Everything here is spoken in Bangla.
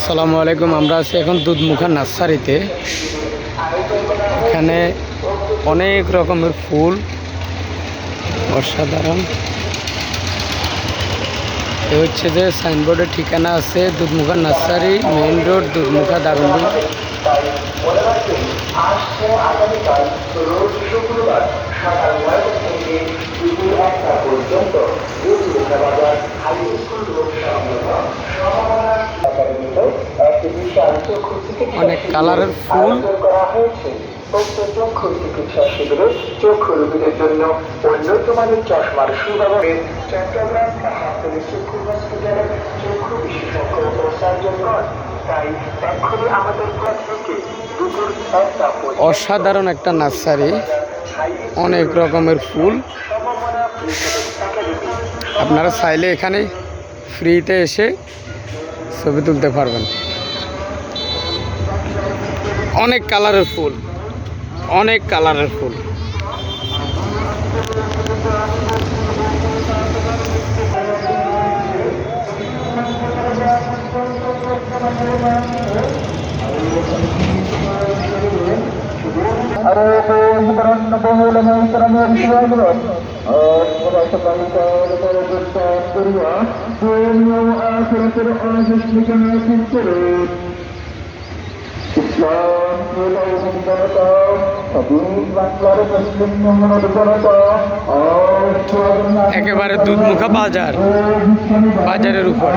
আসসালামু আলাইকুম। আমরা আছি এখন দুধমুখা নার্সারিতে। এখানে অনেক রকমের ফুল, অসাধারণ। এ হচ্ছে যে সাইনবোর্ডের ঠিকানা আছে দুধমুখা নার্সারি, মেইন রোড, দুধমুখা, দাগনভূঞা। অনেক কালারের ফুল। চক্ষু চিকিৎসা শিবিরে চক্ষু রোগীদের জন্য উন্নত মানের চশমার সুব্যবহার চট্টগ্রাম চক্ষু হসপিটালের চক্ষু বিশেষজ্ঞ ও সার্জনগণ। তাই এখনই আমাদের কাছ থেকে দুপুর 1টা অসাধারণ একটা নার্সারি, অনেক রকমের ফুল। আপনারা চাইলে এখানে ফ্রিতে এসে ছবি তুলতে পারবেন। অনেক কালারের ফুল, অনেক কালারের ফুল। একেবারে দুধমুখা বাজার, বাজারের উপর।